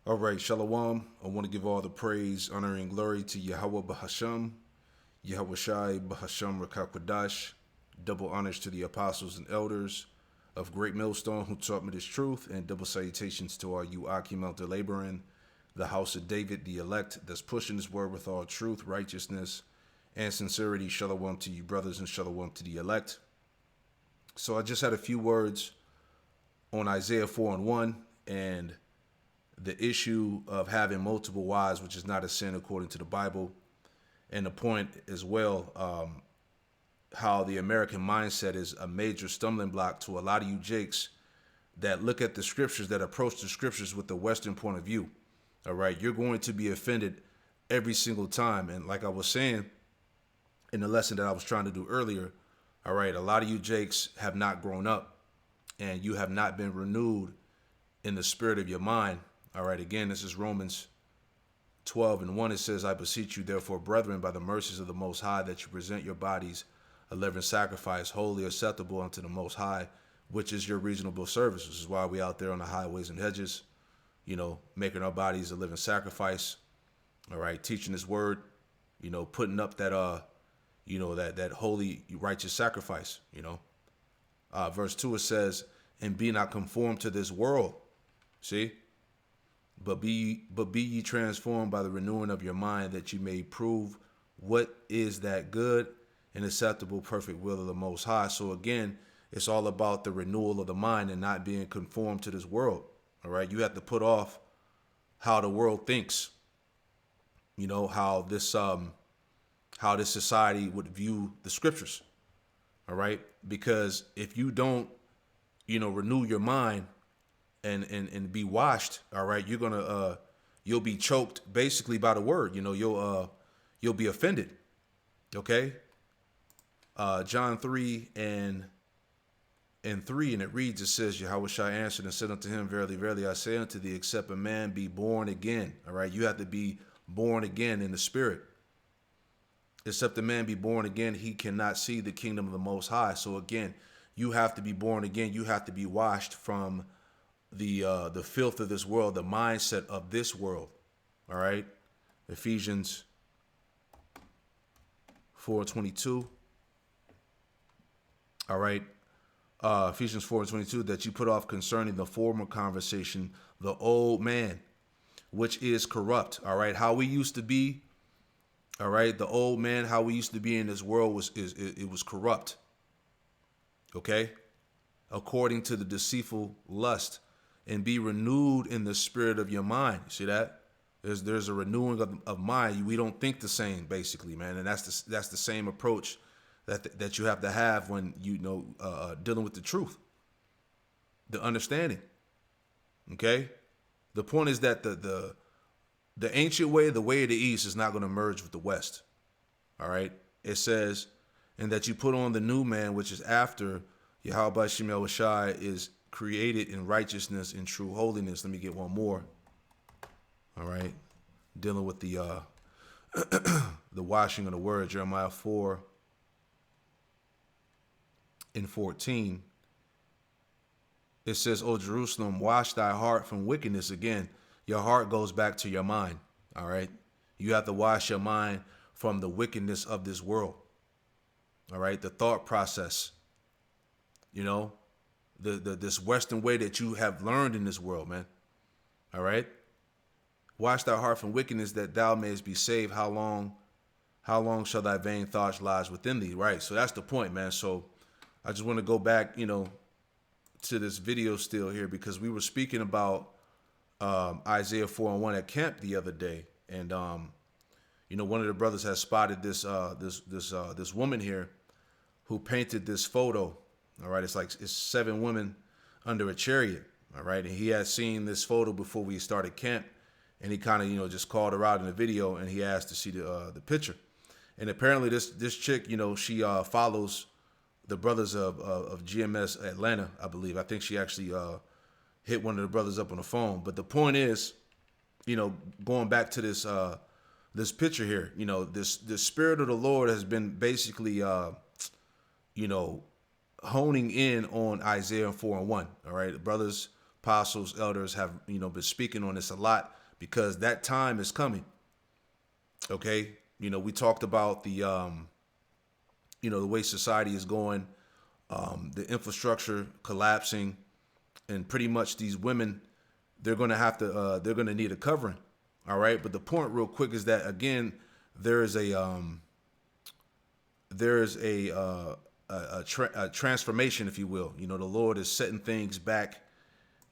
All right, Shalom. I want to give all the praise, honor, and glory to Yahweh Bahasham, Yahweh Shai Bahasham Rakakwadash. Double honors to the apostles and elders of Great Millstone who taught me this truth, and double salutations to all you Akim out there laboring, the house of David, the elect that's pushing this word with all truth, righteousness, and sincerity. Shalom to you, brothers, and shalom to the elect. So I just had a few words on Isaiah 4 and 1, and the issue of having multiple wives, which is not a sin according to the Bible, and the point as well, how the American mindset is a major stumbling block to a lot of you jakes that look at the scriptures, that approach the scriptures with the Western point of view. All right, you're going to be offended every single time. And like I was saying in the lesson that I was trying to do earlier, all right, a lot of you jakes have not grown up and you have not been renewed in the spirit of your mind. All right, again, this is Romans 12 and 1. It says, I beseech you, therefore, brethren, by the mercies of the Most High, that you present your bodies a living sacrifice, wholly acceptable unto the Most High, which is your reasonable service. This is why we out there on the highways and hedges, making our bodies a living sacrifice. All right, teaching His word, putting up that, that holy, righteous sacrifice. Verse 2, it says, and be not conformed to this world. See? But be ye transformed by the renewing of your mind, that you may prove what is that good and acceptable, perfect will of the Most High. So again, it's all about the renewal of the mind and not being conformed to this world. All right, you have to put off how the world thinks. How this society would view the scriptures. All right, because if you don't, renew your mind and be washed, all right, you'll be choked basically by the word. You'll be offended. Okay. John 3 and 3, and it reads, it says, Yahweh Shai answered and said unto him, verily, verily, I say unto thee, except a man be born again. All right, you have to be born again in the spirit. Except a man be born again, he cannot see the kingdom of the Most High. So again, you have to be born again. You have to be washed from the filth of this world, the mindset of this world. All right, Ephesians 4:22. All right, Ephesians 4:22, that you put off concerning the former conversation the old man, which is corrupt. All right, how we used to be. All right, the old man, how we used to be in this world was corrupt. Okay, according to the deceitful lust, and be renewed in the spirit of your mind. See that? There's a renewing of mind. We don't think the same, basically, man, and that's the same approach that you have to have when dealing with the truth, the understanding. Okay, the point is that the ancient way, the way of the East, is not going to merge with the West. All right, it says, and that you put on the new man, which is after Yahweh Shem Shai is created in righteousness and true holiness. Let me get one more. All right, dealing with the the washing of the word, Jeremiah 4 and 14. It says, O Jerusalem, wash thy heart from wickedness. Again, your heart goes back to your mind. All right, you have to wash your mind from the wickedness of this world. All right, the thought process, this Western way that you have learned in this world, man. All right. Wash thy heart from wickedness, that thou mayest be saved. How long shall thy vain thoughts lies within thee? Right. So that's the point, man. So I just want to go back, to this video still here, because we were speaking about Isaiah 4 and 1 at camp the other day. And, one of the brothers has spotted this woman here who painted this photo. All right, it's 7 women under a chariot. All right, and he had seen this photo before we started camp, and he kind of just called her out in the video, and he asked to see the picture. And apparently this chick, she follows the brothers of GMS Atlanta, I believe. I think she actually hit one of the brothers up on the phone. But the point is, going back to this picture here, the spirit of the Lord has been basically honing in on Isaiah 4 and 1. All right, the brothers apostles, elders have, been speaking on this a lot because that time is coming. Okay. We talked about the way society is going, the infrastructure collapsing, and pretty much these women, they're going to have to, they're going to need a covering. All right. But the point real quick is that, again, there is a transformation, if you will. The Lord is setting things back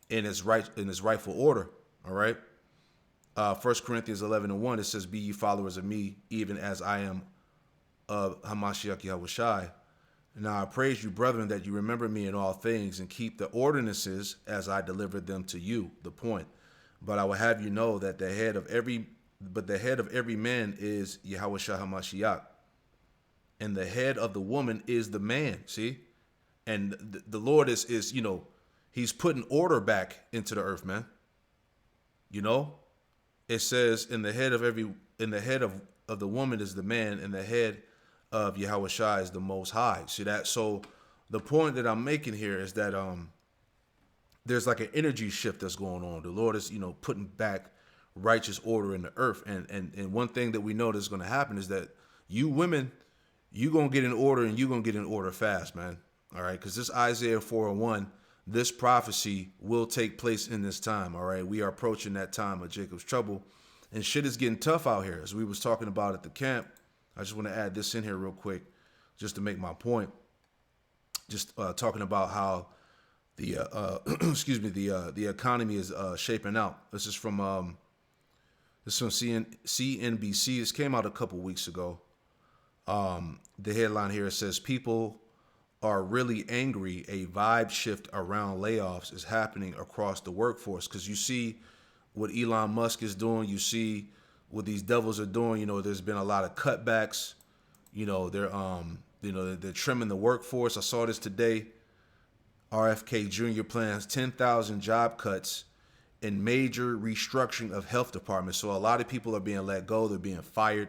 in his rightful order. All right. 1 Corinthians 11:1, it says, "Be ye followers of me, even as I am of Hamashiach Yahushai. Now I praise you, brethren, that you remember me in all things and keep the ordinances as I delivered them to you." The point. "But I will have you know that the head of every man is Yahushua Hamashiach, and the head of the woman is the man." See, and the Lord is he's putting order back into the earth, man. It says in the head of the woman is the man, and the head of Yahushua is the Most High. See that? So the point that I'm making here is that there's like an energy shift that's going on. The Lord is putting back righteous order in the earth, and one thing that we know that's going to happen is that you women, you gonna get in order, and you gonna get in order fast, man. All right, because this Isaiah 4:1, this prophecy will take place in this time. All right, we are approaching that time of Jacob's trouble, and shit is getting tough out here, as we was talking about at the camp. I just want to add this in here real quick, just to make my point. Just talking about how the the economy is shaping out. This is from CNBC. This came out a couple weeks ago. The headline here says, "People are really angry. A vibe shift around layoffs is happening across the workforce." Because you see what Elon Musk is doing. You see what these devils are doing. There's been a lot of cutbacks. They're trimming the workforce. I saw this today. RFK Jr. plans 10,000 job cuts and major restructuring of health departments. So a lot of people are being let go. They're being fired.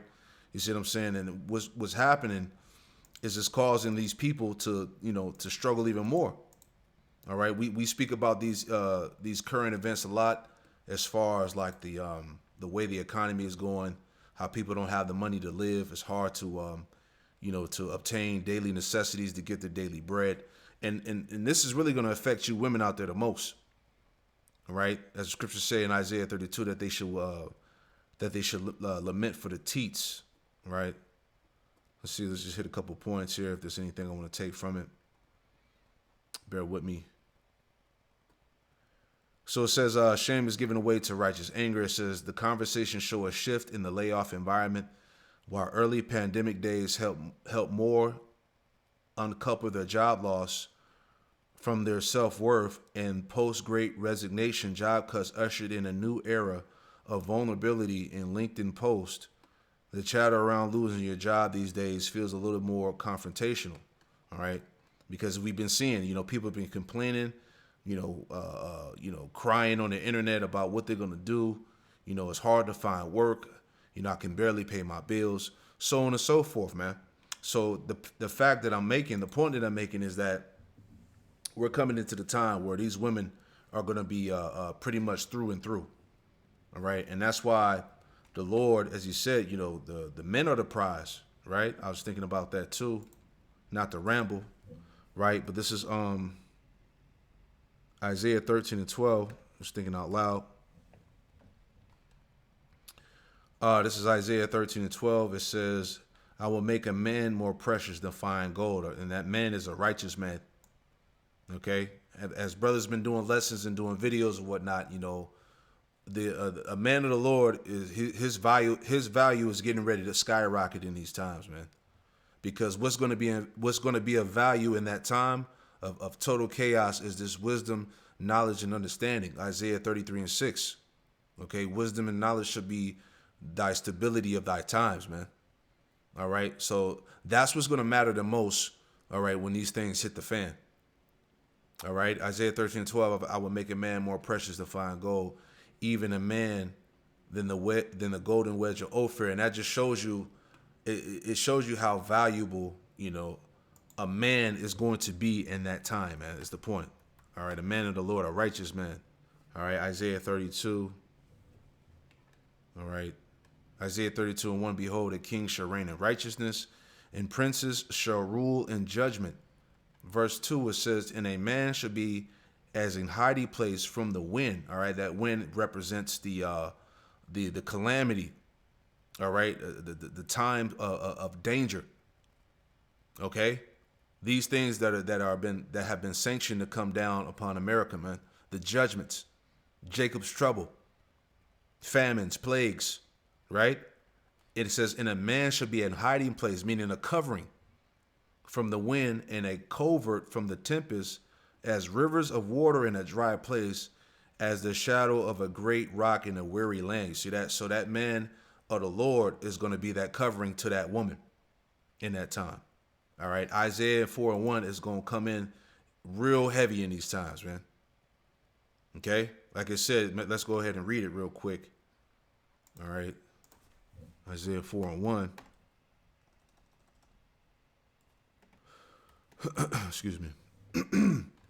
You see what I'm saying? And what's happening is it's causing these people to struggle even more. All right. We speak about these current events a lot, as far as like the way the economy is going, how people don't have the money to live. It's hard to to obtain daily necessities to get their daily bread. And this is really going to affect you women out there the most. All right. As the scriptures say in Isaiah 32, that they should lament for the teats. Right. Let's see. Let's just hit a couple points here. If there's anything I want to take from it, bear with me. So it says, shame is given way to righteous anger. It says the conversation show a shift in the layoff environment, while early pandemic days help more uncouple their job loss from their self-worth, and post-great resignation job cuts ushered in a new era of vulnerability. In LinkedIn post, the chatter around losing your job these days feels a little more confrontational. All right, because we've been seeing, people have been complaining, crying on the internet about what they're gonna do. It's hard to find work. I can barely pay my bills, so on and so forth, man. So the fact that the point that I'm making is that we're coming into the time where these women are going to be pretty much through and through. All right. And that's why the Lord, as he said, the men are the prize. Right. I was thinking about that, too. Not to ramble. Right. But this is Isaiah 13:12. I was thinking out loud. This is Isaiah 13:12. It says, "I will make a man more precious than fine gold." And that man is a righteous man. Okay. As brothers been doing lessons and doing videos and whatnot, a man of the Lord is his value is getting ready to skyrocket in these times, man. Because what's going to be of value in that time of total chaos is this wisdom, knowledge, and understanding. Isaiah 33:6. Okay. Wisdom and knowledge should be thy stability of thy times, man. All right. So that's what's going to matter the most. All right. When these things hit the fan. All right. Isaiah 13:12. "I will make a man more precious than fine gold, even a man than the golden wedge of Ophir." And that just shows you, it shows you how valuable, a man is going to be in that time, man. Is the point. All right. A man of the Lord, a righteous man. All right, Isaiah 32. All right, Isaiah 32 and 1. Behold, a king shall reign in righteousness, and princes shall rule in judgment. Verse 2, it says, and a man shall be as in hiding place from the wind. All right, that wind represents the calamity. All right, the time of danger. Okay, these things that have been sanctioned to come down upon America, man. The judgments, Jacob's trouble, famines, plagues, right? It says, and a man shall be in hiding place, meaning a covering from the wind and a covert from the tempest, as rivers of water in a dry place, as the shadow of a great rock in a weary land. You see that? So that man of the Lord is going to be that covering to that woman in that time. All right. Isaiah 4 and 1 is going to come in real heavy in these times, man. Okay. Like I said, let's go ahead and read it real quick. All right. Isaiah 4 and 1. Excuse me.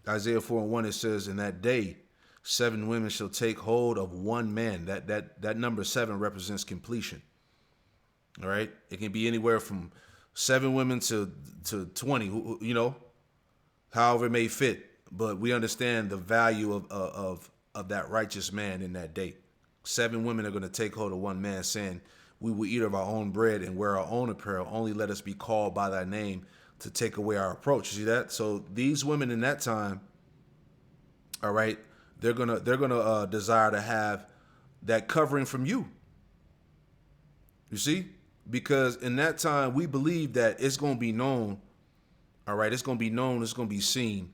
Isaiah 4 and 1, it says, in that day, 7 women shall take hold of one man. That number 7 represents completion. All right. It can be anywhere from 7 women to 20, you know, however it may fit. But we understand the value of that righteous man in that day. 7 women are going to take hold of one man, saying, we will eat of our own bread and wear our own apparel. Only let us be called by thy name to take away our reproach. You see that? So these women in that time, all right, they're gonna desire to have that covering from you. You see? Because in that time, we believe that it's going to be known, all right, it's going to be known, it's going to be seen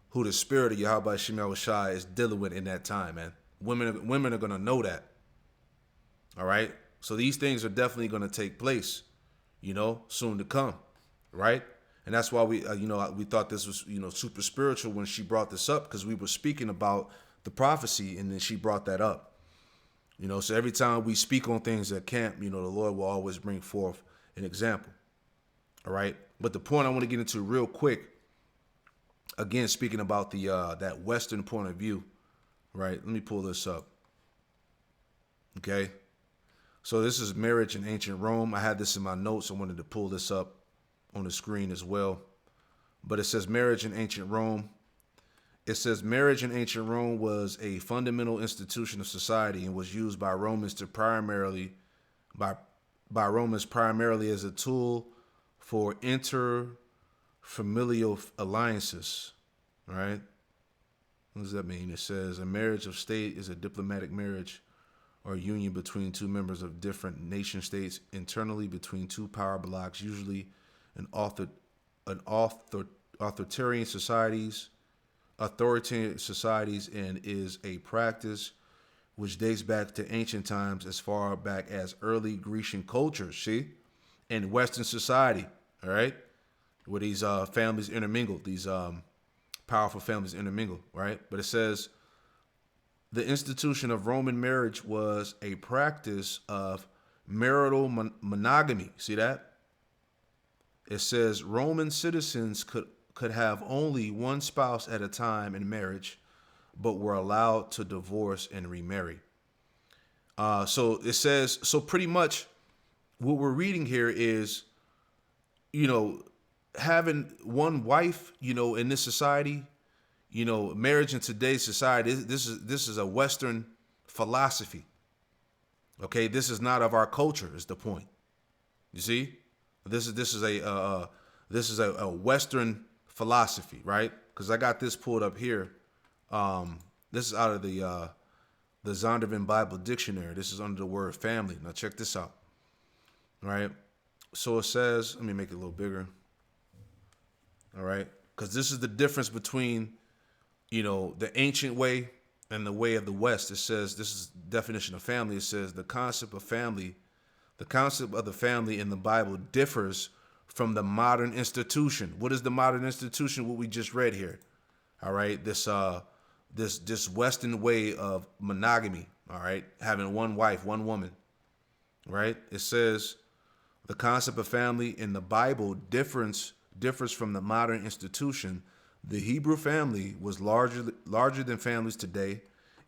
who the spirit of Yahweh Shemel Shai is dealing with in that time, man. Women are going to know that, all right? So these things are definitely going to take place, you know, soon to come, right? And that's why we thought this was, super spiritual when she brought this up, because we were speaking about the prophecy and then she brought that up. So every time we speak on things at camp, the Lord will always bring forth an example. All right. But the point I want to get into real quick, again, speaking about the that Western point of view. Right. Let me pull this up. OK, so this is marriage in ancient Rome. I had this in my notes. I wanted to pull this up on the screen as well. But it says marriage in ancient Rome. It says marriage in ancient Rome was a fundamental institution of society and was used by Romans primarily as a tool for interfamilial alliances. All right. What does that mean? It says a marriage of state is a diplomatic marriage or union between two members of different nation states internally between two power blocks, usually an authoritarian societies, and is a practice which dates back to ancient times, as far back as early Grecian culture, see, and Western society, all right, where these families intermingle, these powerful families intermingle, right? But it says the institution of Roman marriage was a practice of marital monogamy. See that? It says Roman citizens could have only one spouse at a time in marriage, but were allowed to divorce and remarry. So it says, so pretty much what we're reading here is, having one wife, in this society, marriage in today's society, this is a Western philosophy. Okay, this is not of our culture, is the point. You see, this is a Western philosophy, right? Because I got this pulled up here. This is out of the Zondervan Bible Dictionary. This is under the word family. Now check this out. All right. So it says, let me make it a little bigger. All right. Because this is the difference between, the ancient way and the way of the West. It says, this is the definition of family. It says the concept of the family in the Bible differs from the modern institution. What is the modern institution? What we just read here. All right. This Western way of monogamy. All right. Having one wife, one woman. Right. It says the concept of family in the Bible differs from the modern institution. The Hebrew family was larger than families today.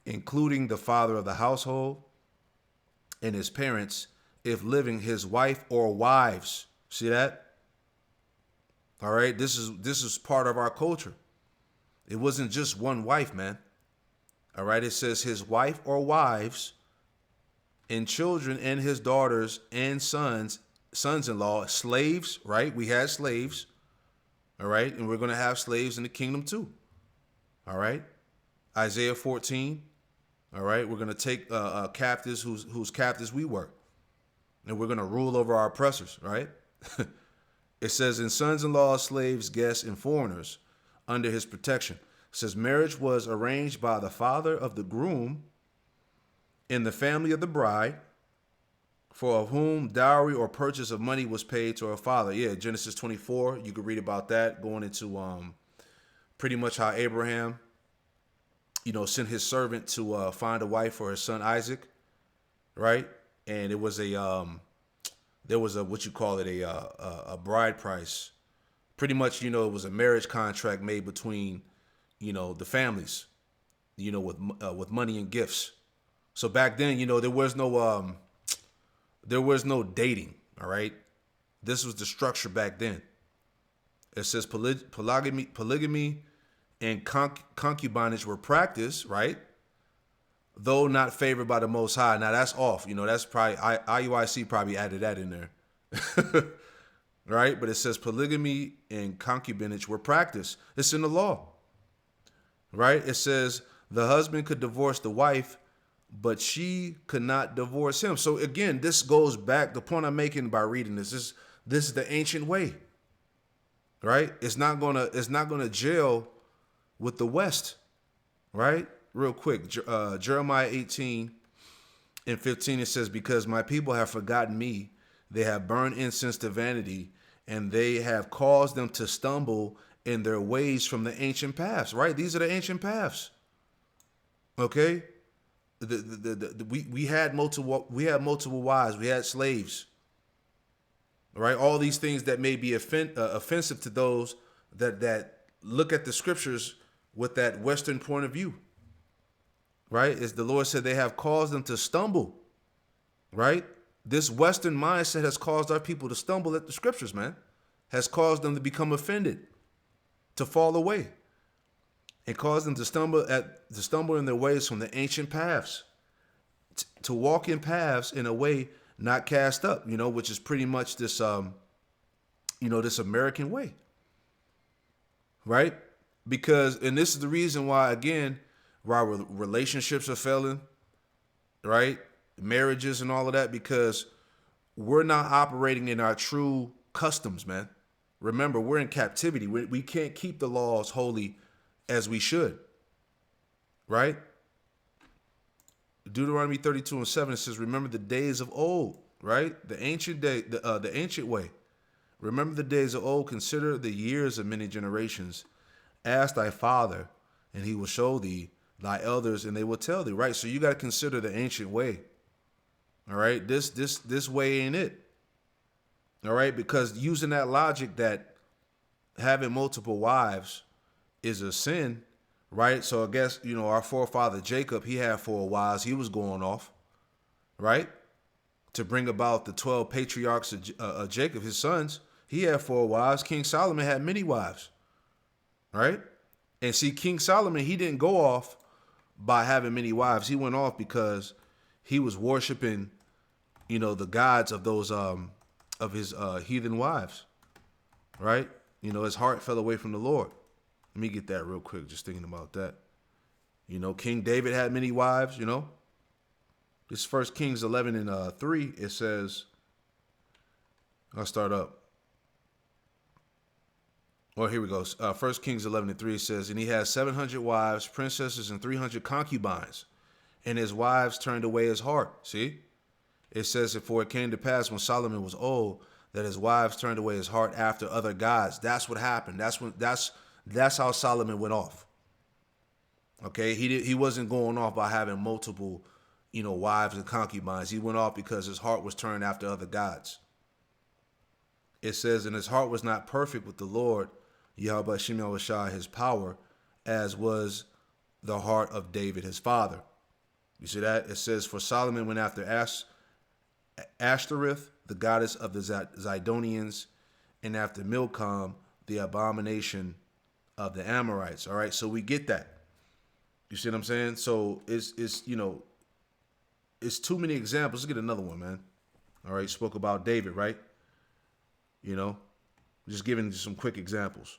including the father of the household and his parents, if living, his wife or wives. See that? All right, this is part of our culture. It wasn't just one wife, man. All right, it says his wife or wives and children and his daughters and sons-in-law, slaves, right? We had slaves. All right, and we're going to have slaves in the kingdom too. All right, Isaiah 14. All right, we're going to take captives whose captives we were, and we're going to rule over our oppressors, right? It says, in sons-in-law, slaves, guests, and foreigners under his protection. It says, marriage was arranged by the father of the groom in the family of the bride, for of whom dowry or purchase of money was paid to her father. Yeah, Genesis 24, you could read about that, going into pretty much how Abraham, sent his servant to find a wife for his son Isaac, right? And it was there was a, what you call it, a bride price. Pretty much, it was a marriage contract made between, the families, with money and gifts. So back then, there was no dating. All right, this was the structure back then. It says polygamy and concubinage were practiced, right? Though not favored by the Most High. Now that's off. That's probably IUIC probably added that in there, right? But it says polygamy and concubinage were practiced. It's in the law, right? It says the husband could divorce the wife, but she could not divorce him. So again, this goes back. The point I'm making by reading this is the ancient way, right? It's not gonna jail with the West, right? Real quick, Jeremiah 18:15, it says, because my people have forgotten me, they have burned incense to vanity, and they have caused them to stumble in their ways from the ancient paths, right? These are the ancient paths. Okay? We had multiple wives, we had slaves, right? All these things that may be offensive to those that look at the scriptures with that Western point of view, right? As the Lord said, they have caused them to stumble, right? This Western mindset has caused our people to stumble at the scriptures, man. Has caused them to become offended, to fall away, and caused them to stumble in their ways from the ancient paths, to walk in paths in a way not cast up, which is pretty much this, this American way, right? And this is the reason why, again, why relationships are failing, right? Marriages and all of that, because we're not operating in our true customs, man. Remember, we're in captivity. We can't keep the laws holy as we should, right? Deuteronomy 32:7, it says, remember the days of old, right? The ancient way. Remember the days of old, consider the years of many generations. Ask thy father, and he will show thee, thy elders, and they will tell thee, right? So you got to consider the ancient way. All right, this way ain't it. All right, because using that logic that having multiple wives is a sin, right? So I guess, our forefather Jacob, he had 4 wives. He was going off, right? To bring about the 12 patriarchs of Jacob, his sons. He had 4 wives. King Solomon had many wives, right? And see, King Solomon, he didn't go off by having many wives. He went off because he was worshiping, the gods of those of his heathen wives, right? His heart fell away from the Lord. Let me get that real quick, just thinking about that. King David had many wives, This 1 Kings 11:3, it says, I'll start up. Well, here we go. 1 Kings 11:3 says, and he had 700 wives, princesses, and 300 concubines, and his wives turned away his heart. See? It says, for it came to pass when Solomon was old, that his wives turned away his heart after other gods. That's what happened. That's how Solomon went off. Okay, he wasn't going off by having multiple, wives and concubines. He went off because his heart was turned after other gods. It says, and his heart was not perfect with the Lord, Yahweh Shem Yahushua, his power, as was the heart of David, his father. You see that? It says, for Solomon went after Ashtoreth, the goddess of the Zidonians, and after Milcom, the abomination of the Amorites. All right, so we get that. You see what I'm saying? So it's it's too many examples. Let's get another one, man. All right, spoke about David, right? You know, just giving you some quick examples.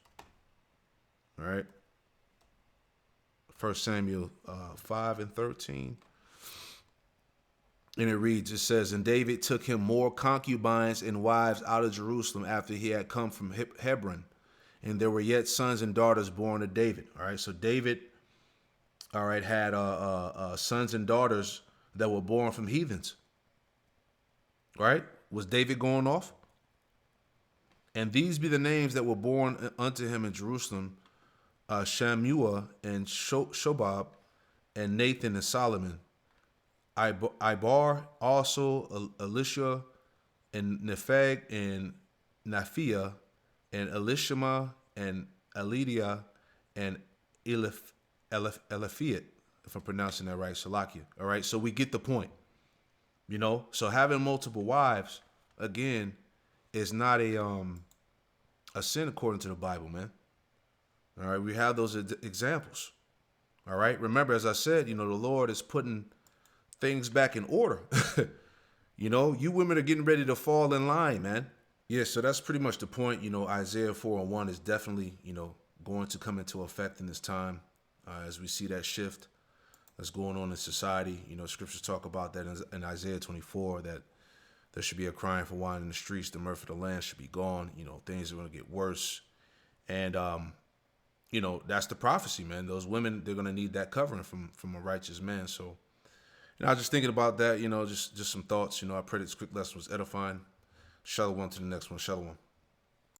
All right. 1 Samuel 5:13. And it reads, it says, and David took him more concubines and wives out of Jerusalem after he had come from Hebron. And there were yet sons and daughters born to David. All right, so David, all right, had sons and daughters that were born from heathens. Right? Was David going off? And these be the names that were born unto him in Jerusalem, Shammua and Shobab and Nathan and Solomon. Ibar also Elisha and Nepheg and Naphia and Elishama and Elidia and Eliphiat, if I'm pronouncing that right, Salakia. All right, so we get the point. You know, so having multiple wives, again, is not a sin according to the Bible, man. All right, we have those examples. All right, remember, as I said, you know, the Lord is putting things back in order. You know, you women are getting ready to fall in line, man. Yeah, so that's pretty much the point. You know, Isaiah 4:1 is definitely, you know, going to come into effect in this time as we see that shift that's going on in society. You know, scriptures talk about that in Isaiah 24, that there should be a crying for wine in the streets. The mirth of the land should be gone. You know, things are going to get worse. And, you know, that's the prophecy, man. Those women, they're going to need that covering from a righteous man. So, you know, I was just thinking about that, you know, just some thoughts. You know, I pray this quick lesson was edifying. Shalom to the next one. Shalom.